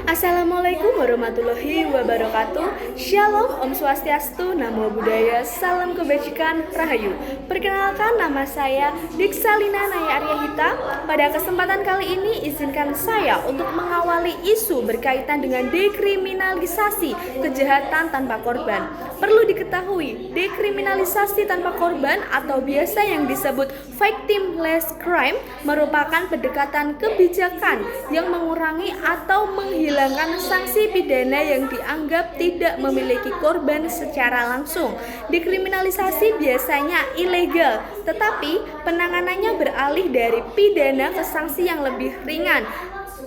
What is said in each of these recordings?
Assalamualaikum warahmatullahi wabarakatuh. Shalom, Om Swastiastu, Namo Buddhaya, Salam Kebajikan, Rahayu. Perkenalkan, nama saya Diksalina Naya Arya Hita. Pada kesempatan kali ini izinkan saya untuk mengawali isu berkaitan dengan dekriminalisasi kejahatan tanpa korban. Perlu diketahui, dekriminalisasi tanpa korban atau biasa yang disebut victimless crime merupakan pendekatan kebijakan yang mengurangi atau menghilangkan sanksi pidana yang dianggap tidak memiliki korban secara langsung. Dekriminalisasi biasanya ilegal, tetapi penanganannya beralih dari pidana ke sanksi yang lebih ringan.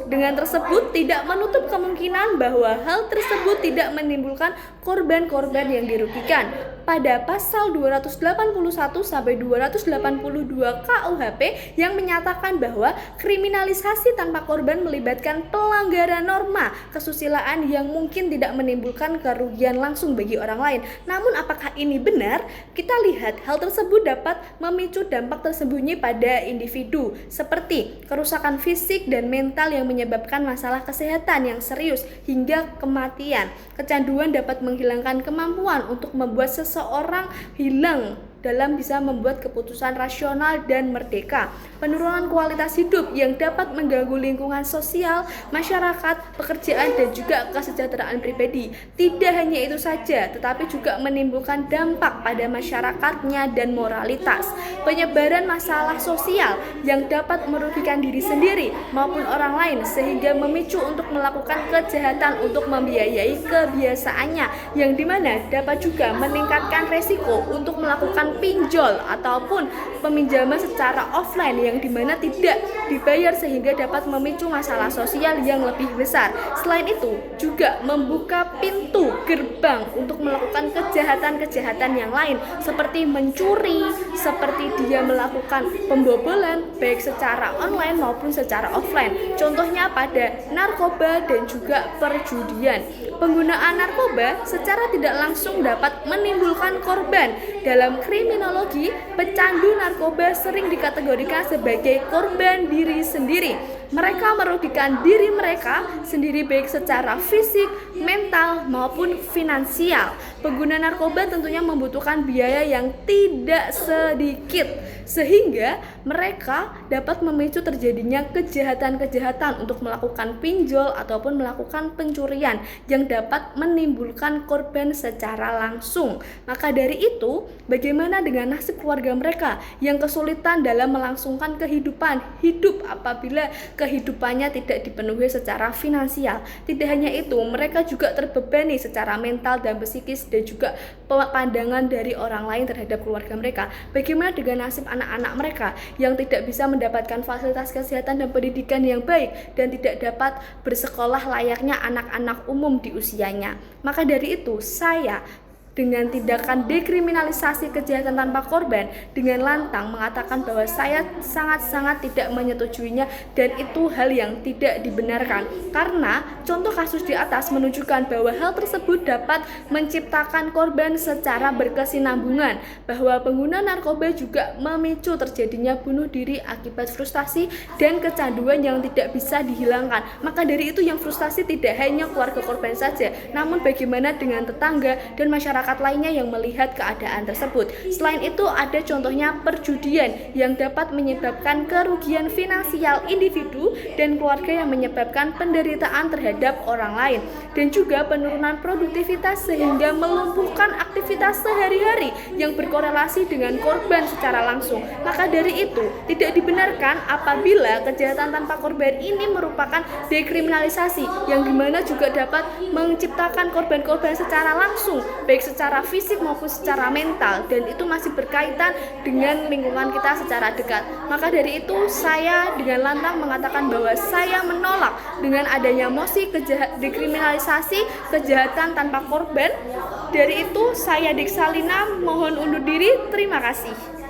Dengan tersebut tidak menutup kemungkinan bahwa hal tersebut tidak menimbulkan korban-korban yang dirugikan. Pada pasal 281 sampai 282 KUHP yang menyatakan bahwa kriminalisasi tanpa korban melibatkan pelanggaran norma kesusilaan yang mungkin tidak menimbulkan kerugian langsung bagi orang lain. Namun apakah ini benar? Kita lihat hal tersebut dapat memicu dampak tersembunyi pada individu seperti kerusakan fisik dan mental yang menyebabkan masalah kesehatan yang serius hingga kematian. Kecanduan dapat menghilangkan kemampuan untuk membuat seseorang hilang dalam bisa membuat keputusan rasional dan merdeka. Penurunan kualitas hidup yang dapat mengganggu lingkungan sosial, masyarakat, pekerjaan, dan juga kesejahteraan pribadi. Tidak hanya itu saja, tetapi juga menimbulkan dampak pada masyarakatnya dan moralitas. Penyebaran masalah sosial yang dapat merugikan diri sendiri maupun orang lain sehingga memicu untuk melakukan kejahatan untuk membiayai kebiasaannya, yang dimana dapat juga meningkatkan resiko untuk melakukan pinjol ataupun peminjaman secara offline yang dimana tidak dibayar sehingga dapat memicu masalah sosial yang lebih besar. Selain itu juga membuka pintu gerbang untuk melakukan kejahatan-kejahatan yang lain seperti mencuri, seperti dia melakukan pembobolan baik secara online maupun secara offline. Contohnya pada narkoba dan juga perjudian. Penggunaan narkoba secara tidak langsung dapat menimbulkan korban. Dalam kriminologi, pecandu narkoba sering dikategorikan sebagai korban diri sendiri. Mereka merugikan diri mereka sendiri baik secara fisik, mental, maupun finansial. Pengguna narkoba tentunya membutuhkan biaya yang tidak sedikit, sehingga mereka dapat memicu terjadinya kejahatan-kejahatan untuk melakukan pinjol ataupun melakukan pencurian yang dapat menimbulkan korban secara langsung. Maka dari itu, bagaimana dengan nasib keluarga mereka yang kesulitan dalam melangsungkan kehidupan hidup apabila kehidupannya tidak dipenuhi secara finansial? Tidak hanya itu, mereka juga terbebani secara mental dan psikis dan juga pandangan dari orang lain terhadap keluarga mereka. Bagaimana dengan nasib anak-anak mereka yang tidak bisa mendapatkan fasilitas kesehatan dan pendidikan yang baik dan tidak dapat bersekolah layaknya anak-anak umum di usianya? Maka dari itu, saya dengan tindakan dekriminalisasi kejahatan tanpa korban dengan lantang mengatakan bahwa saya sangat-sangat tidak menyetujuinya dan itu hal yang tidak dibenarkan, karena contoh kasus di atas menunjukkan bahwa hal tersebut dapat menciptakan korban secara berkesinambungan, bahwa pengguna narkoba juga memicu terjadinya bunuh diri akibat frustasi dan kecanduan yang tidak bisa dihilangkan. Maka dari itu yang frustasi tidak hanya keluarga korban saja, namun bagaimana dengan tetangga dan masyarakat lainnya yang melihat keadaan tersebut. Selain itu ada contohnya perjudian yang dapat menyebabkan kerugian finansial individu dan keluarga yang menyebabkan penderitaan terhadap orang lain, dan juga penurunan produktivitas sehingga melumpuhkan aktivitas sehari-hari yang berkorelasi dengan korban secara langsung. Maka dari itu tidak dibenarkan apabila kejahatan tanpa korban ini merupakan dekriminalisasi yang dimana juga dapat menciptakan korban-korban secara langsung baik secara fisik maupun secara mental, dan itu masih berkaitan dengan lingkungan kita secara dekat. Maka dari itu saya dengan lantang mengatakan bahwa saya menolak dengan adanya mosi dekriminalisasi kejahatan tanpa korban. Dari itu saya Diksalina mohon undur diri. Terima kasih.